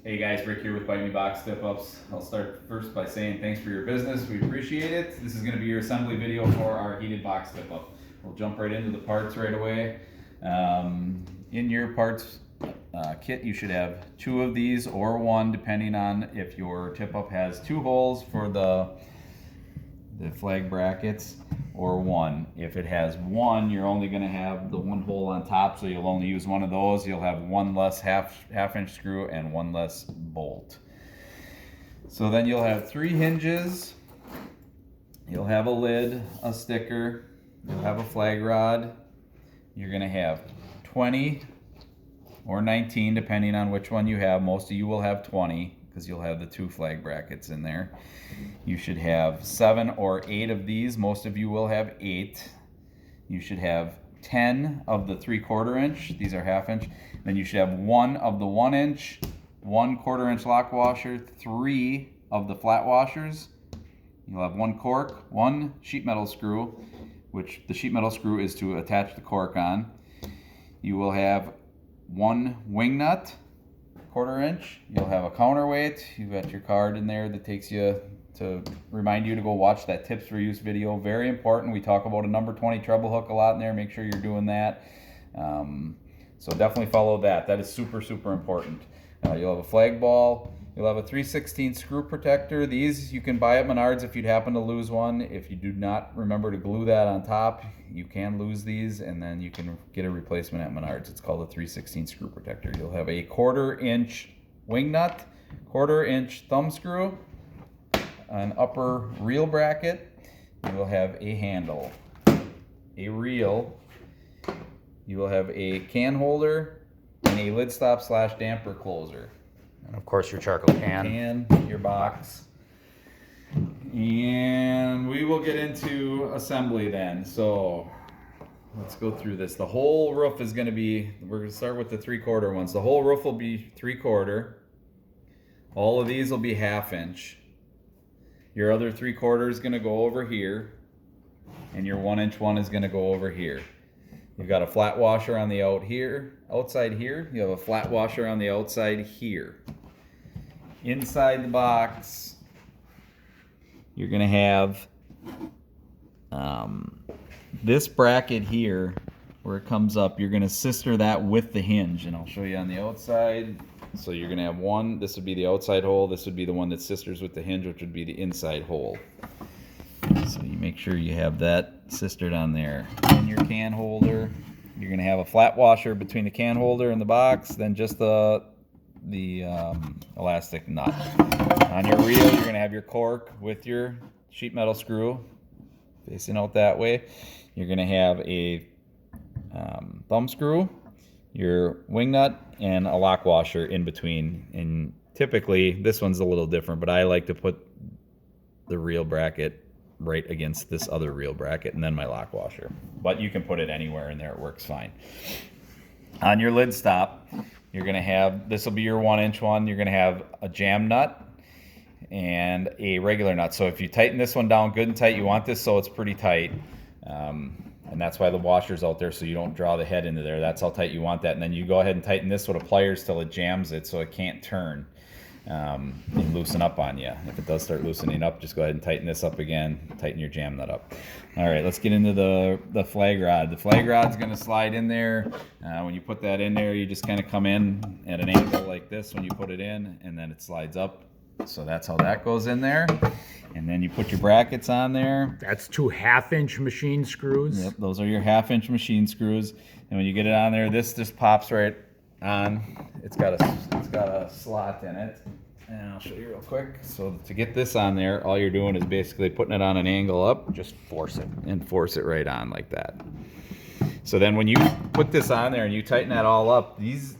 Hey guys, Rick here with Bite Me Box Step Ups. I'll start first by saying thanks for your business. We appreciate it. This is going to be your assembly video for our heated box step up. We'll jump right into the parts right away. In your parts kit, you should have 2 of these or 1, depending on if your tip up has 2 holes for the flag brackets or 1. If it has 1, you're only going to have the 1 hole on top, so you'll only use 1 of those. You'll have 1 less half-inch screw and 1 less bolt. So then you'll have 3 hinges, you'll have a lid, a sticker, you'll have a flag rod. You're going to have 20 or 19 depending on which one you have. Most of you will have 20 because you'll have the 2 flag brackets in there. You should have 7 or 8 of these. Most of you will have 8. You should have 10 of the 3/4 inch. These are half-inch. Then you should have 1 of the 1 inch, 1 1/4 inch lock washer, 3 of the flat washers. You'll have 1 cork, 1 sheet metal screw, which the sheet metal screw is to attach the cork on. You will have 1 wing nut, 1/4 inch. You'll have a counterweight. You've got your card in there that takes you to remind you to go watch that tips for use video. Very important. We talk about a number 20 treble hook a lot in there. Make sure you're doing that. So definitely follow that. That is super, super important. You'll have a flag ball. You'll have a 3/16 screw protector. These you can buy at Menards if you'd happen to lose one. If you do not remember to glue that on top, you can lose these, and then you can get a replacement at Menards. It's called a 3/16 screw protector. You'll have a 1/4 inch wing nut, 1/4 inch thumb screw, an upper reel bracket. You will have a handle, a reel. You will have a can holder and a lid stop / damper closer. And of course your charcoal can. Your box. And we will get into assembly then. So let's go through this. The whole roof is going to be, we're going to start with the 3/4 ones. The whole roof will be 3/4. All of these will be 1/2 inch. Your other 3/4 is going to go over here, and your 1 inch one is going to go over here. You've got a flat washer on the outside here. You have a flat washer on the outside here. Inside the box, you're going to have this bracket here where it comes up. You're going to sister that with the hinge, and I'll show you on the outside. So you're going to have one, this would be the outside hole, this would be the one that sisters with the hinge, which would be the inside hole. So you make sure you have that sistered on there. In your can holder, you're going to have a flat washer between the can holder and the box, then just the elastic nut. On your reel, you're going to have your cork with your sheet metal screw facing out that way. You're going to have a thumb screw, your wing nut, and a lock washer in between. And typically this one's a little different, but I like to put the reel bracket right against this other reel bracket and then my lock washer, but you can put it anywhere in there, it works fine. On your lid stop, you're going to have, this will be your 1 inch one, you're going to have a jam nut and a regular nut. So if you tighten this one down good and tight, you want this so it's pretty tight, and that's why the washer's out there, so you don't draw the head into there. That's how tight you want that. And then you go ahead and tighten this with a pliers till it jams it so it can't turn and loosen up on you. If it does start loosening up, just go ahead and tighten this up again, tighten your jam nut up. All right, let's get into the flag rod. The flag rod's going to slide in there. When you put that in there, you just kind of come in at an angle like this when you put it in, and then it slides up. So that's how that goes in there. And then you put your brackets on there. That's 2 1/2 inch machine screws. Yep, those are your 1/2 inch machine screws. And when you get it on there, this just pops right on. It's got a slot in it. And I'll show you real quick. So to get this on there, all you're doing is basically putting it on an angle up. Just force it. And force it right on like that. So then when you put this on there and you tighten that all up, these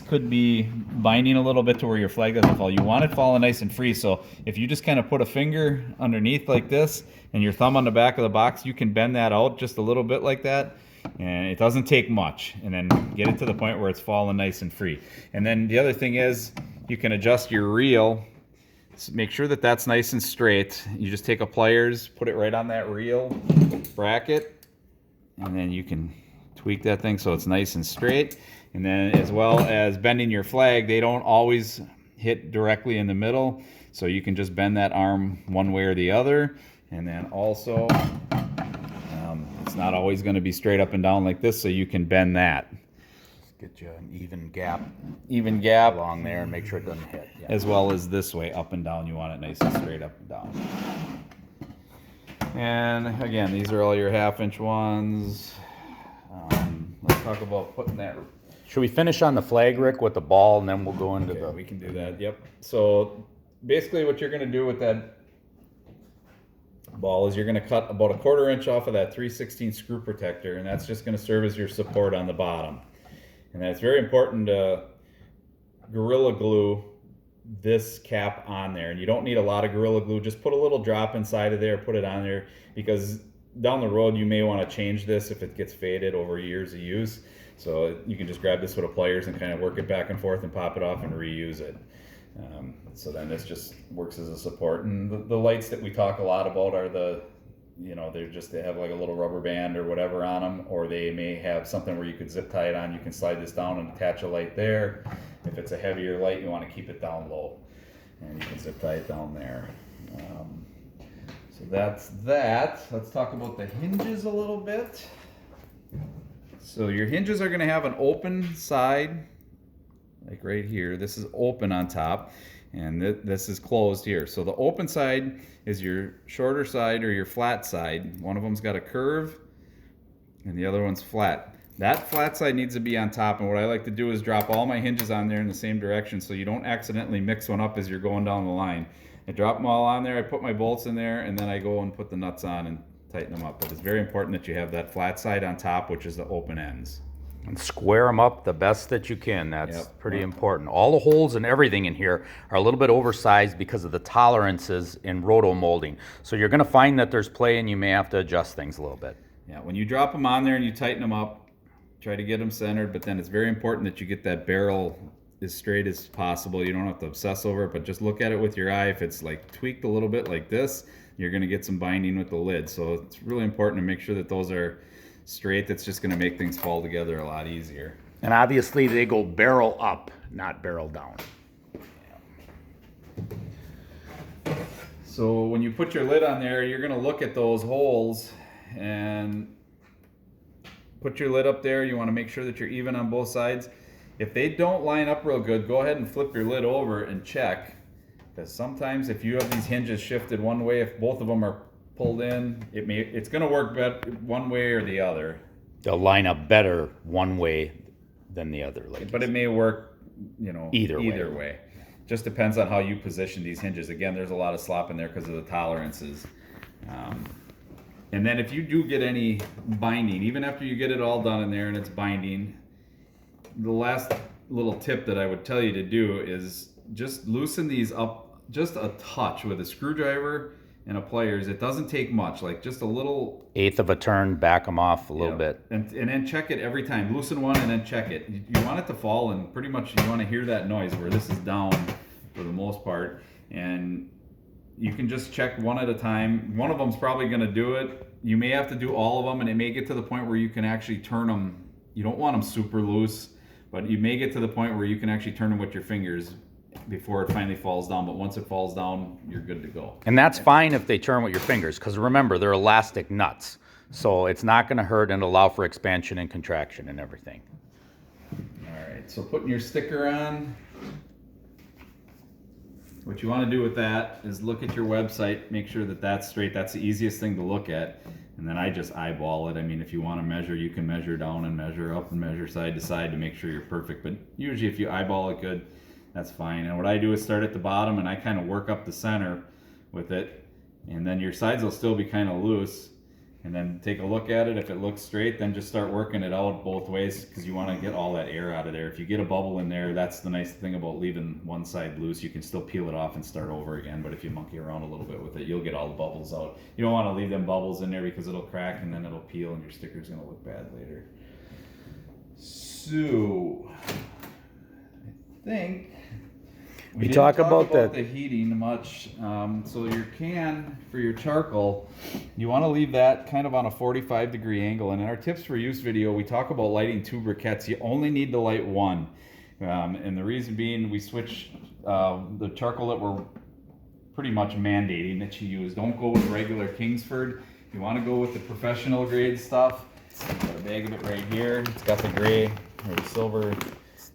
could be binding a little bit to where your flag doesn't fall. You want it falling nice and free. So if you just kind of put a finger underneath like this and your thumb on the back of the box, you can bend that out just a little bit like that. And it doesn't take much. And then get it to the point where it's falling nice and free. And then the other thing is you can adjust your reel. So make sure that that's nice and straight. You just take a pliers, put it right on that reel bracket, and then you can tweak that thing so it's nice and straight. And then as well as bending your flag, they don't always hit directly in the middle, so you can just bend that arm one way or the other. And then also, it's not always going to be straight up and down like this, so you can bend that. Get you an even gap along there and make sure it doesn't hit. Yeah. As well as this way, up and down. You want it nice and straight up and down. And again, these are all your 1/2 inch ones. Let's talk about putting that. Should we finish on the flag, Rick, with the ball, and then we'll go into the... We can do that, yep. So basically what you're going to do with that ball is you're going to cut about 1/4 inch off of that 3/16 screw protector, and that's just going to serve as your support on the bottom. And that's very important to Gorilla Glue this cap on there. And you don't need a lot of Gorilla Glue. Just put a little drop inside of there, put it on there, because down the road you may want to change this if it gets faded over years of use. So you can just grab this with a pliers and kind of work it back and forth and pop it off and reuse it. So then this just works as a support. And the lights that we talk a lot about are the, you know, they have like a little rubber band or whatever on them, or they may have something where you could zip tie it on. You can slide this down and attach a light there. If it's a heavier light, you want to keep it down low, and you can zip tie it down there. So that's that. Let's talk about the hinges a little bit. So your hinges are going to have an open side, like right here. This is open on top, and this is closed here. So the open side is your shorter side or your flat side. One of them's got a curve and the other one's flat. That flat side needs to be on top, and what I like to do is drop all my hinges on there in the same direction so you don't accidentally mix one up as you're going down the line. I drop them all on there, I put my bolts in there, and then I go and put the nuts on and tighten them up. But it's very important that you have that flat side on top, which is the open ends. And square them up the best that you can. That's pretty Yep. important. All the holes and everything in here are a little bit oversized because of the tolerances in roto molding. So you're going to find that there's play, and you may have to adjust things a little bit. Yeah, when you drop them on there and you tighten them up, try to get them centered, but then it's very important that you get that barrel as straight as possible. You don't have to obsess over it, but just look at it with your eye. If it's like tweaked a little bit like this, you're going to get some binding with the lid. So it's really important to make sure that those are straight. That's just going to make things fall together a lot easier. And obviously they go barrel up, not barrel down. So when you put your lid on there, you're going to look at those holes and put your lid up there. You want to make sure that you're even on both sides. If they don't line up real good, go ahead and flip your lid over and check. Because sometimes if you have these hinges shifted one way, if both of them are pulled in, it's going to work better one way or the other. They'll line up better one way than the other. But it may work, you know, either way. Just depends on how you position these hinges. Again, there's a lot of slop in there because of the tolerances. And then if you do get any binding, even after you get it all done in there and it's binding, the last little tip that I would tell you to do is just loosen these up just a touch with a screwdriver and a pliers. It doesn't take much, like just a little 1/8 of a turn, back them off a little bit. And then check it every time. Loosen one and then check it. You want it to fall, and pretty much you want to hear that noise where this is down for the most part. And you can just check one at a time. One of them's probably going to do it. You may have to do all of them, and it may get to the point where you can actually turn them. You don't want them super loose, but you may get to the point where you can actually turn them with your fingers before it finally falls down. But once it falls down, you're good to go. And that's fine if they turn with your fingers, because remember, they're elastic nuts. So it's not going to hurt and allow for expansion and contraction and everything. All right, so putting your sticker on. What you want to do with that is look at your website, make sure that that's straight. That's the easiest thing to look at. And then I just eyeball it. I mean, if you want to measure, you can measure down and measure up and measure side to side to make sure you're perfect. But usually if you eyeball it good, that's fine. And what I do is start at the bottom and I kind of work up the center with it. And then your sides will still be kind of loose. And then take a look at it. If it looks straight, then just start working it out both ways, because you want to get all that air out of there. If you get a bubble in there, that's the nice thing about leaving one side loose. You can still peel it off and start over again, but if you monkey around a little bit with it, you'll get all the bubbles out. You don't want to leave them bubbles in there because it'll crack and then it'll peel and your sticker's going to look bad later. So, I think we didn't talk about the heating much. So your can for your charcoal, you want to leave that kind of on a 45-degree angle. And in our tips for use video, we talk about lighting 2 briquettes. You only need to light one. And the reason being, we switch the charcoal that we're pretty much mandating that you use. Don't go with regular Kingsford. You want to go with the professional grade stuff. Got a bag of it right here. It's got the gray or the silver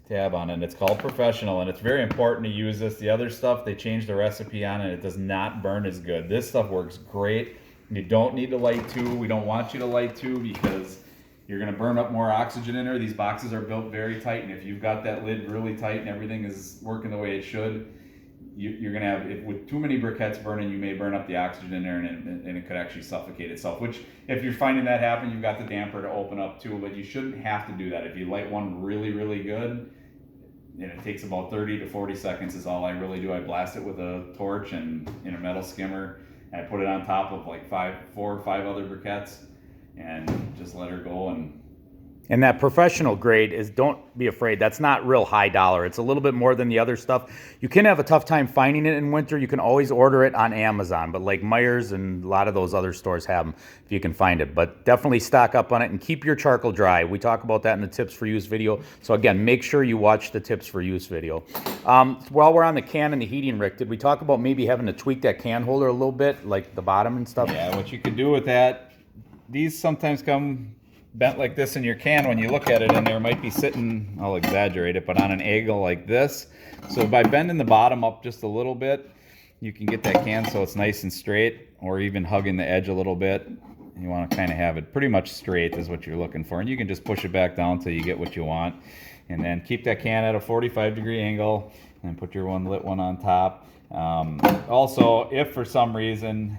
tab on it. And it's called professional, and it's very important to use this. The other stuff, they changed the recipe on it. It does not burn as good. This stuff works great. You don't need to light two. We don't want you to light two because you're going to burn up more oxygen in there. These boxes are built very tight, and if you've got that lid really tight and everything is working the way it should, you're going to have, with too many briquettes burning, you may burn up the oxygen in there, and it could actually suffocate itself, which if you're finding that happen, you've got the damper to open up too, but you shouldn't have to do that. If you light one really, really good, and it takes about 30 to 40 seconds is all I really do. I blast it with a torch and in a metal skimmer, and I put it on top of like 4 or 5 other briquettes and just let her go. And that professional grade is, don't be afraid, that's not real high dollar. It's a little bit more than the other stuff. You can have a tough time finding it in winter. You can always order it on Amazon, but like Meijer's and a lot of those other stores have them if you can find it. But definitely stock up on it and keep your charcoal dry. We talk about that in the tips for use video. So again, make sure you watch the tips for use video. While we're on the can and the heating, Rick, did we talk about maybe having to tweak that can holder a little bit, like the bottom and stuff? Yeah, what you could do with that, these sometimes come bent like this in your can when you look at it, and there might be sitting, I'll exaggerate it, but on an angle like this. So by bending the bottom up just a little bit, you can get that can so it's nice and straight, or even hugging the edge a little bit. You want to kind of have it pretty much straight is what you're looking for, and you can just push it back down till you get what you want, and then keep that can at a 45-degree angle and put your lit one on top. Also, if for some reason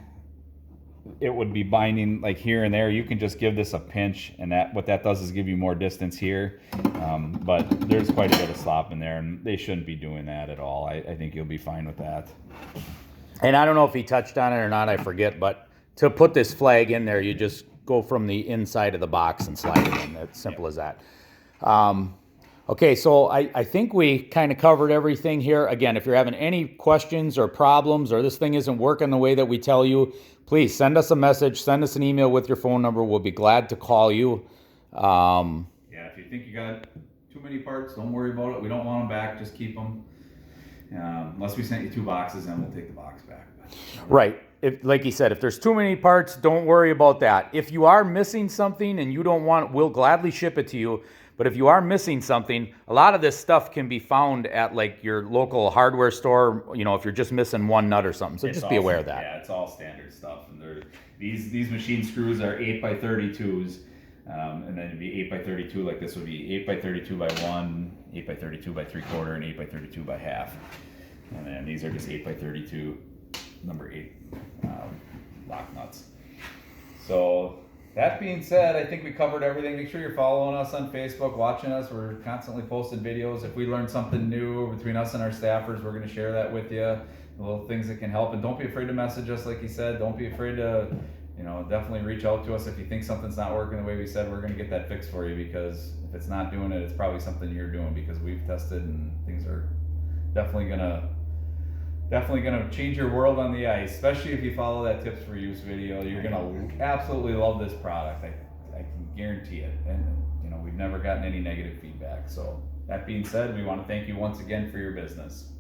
it would be binding like here and there, you can just give this a pinch, and what that does is give you more distance here. But there's quite a bit of slop in there, and they shouldn't be doing that at all. I think you'll be fine with that. And I don't know if he touched on it or not, I forget, but to put this flag in there, you just go from the inside of the box and slide it in. It's simple as that. Okay, so I think we kind of covered everything here. Again, if you're having any questions or problems, or this thing isn't working the way that we tell you, please send us a message, send us an email with your phone number. We'll be glad to call you. Yeah, if you think you got too many parts, don't worry about it. We don't want them back, just keep them. Unless we sent you 2 boxes, then we'll take the box back. Right. Like he said, if there's too many parts, don't worry about that. If you are missing something and you don't want, we'll gladly ship it to you. But if you are missing something, a lot of this stuff can be found at like your local hardware store, you know, if you're just missing one nut or something. So just be aware of that. Yeah, it's all standard stuff. And these machine screws are 8x32s. And then it'd be 8x32, like this would be 8x32 by 1, 8x32 by 3/4, and 8x32 by half. And then these are just 8x32, number 8 lock nuts. So that being said, I think we covered everything. Make sure you're following us on Facebook, watching us. We're constantly posting videos. If we learn something new between us and our staffers, we're going to share that with you. The little things that can help. And don't be afraid to message us, like he said. Don't be afraid to, definitely reach out to us if you think something's not working the way we said. We're going to get that fixed for you, because if it's not doing it, it's probably something you're doing, because we've tested and things are definitely gonna change your world on the ice, especially if you follow that tips for use video. You're gonna absolutely love this product. I can guarantee it. And we've never gotten any negative feedback. So that being said, we want to thank you once again for your business.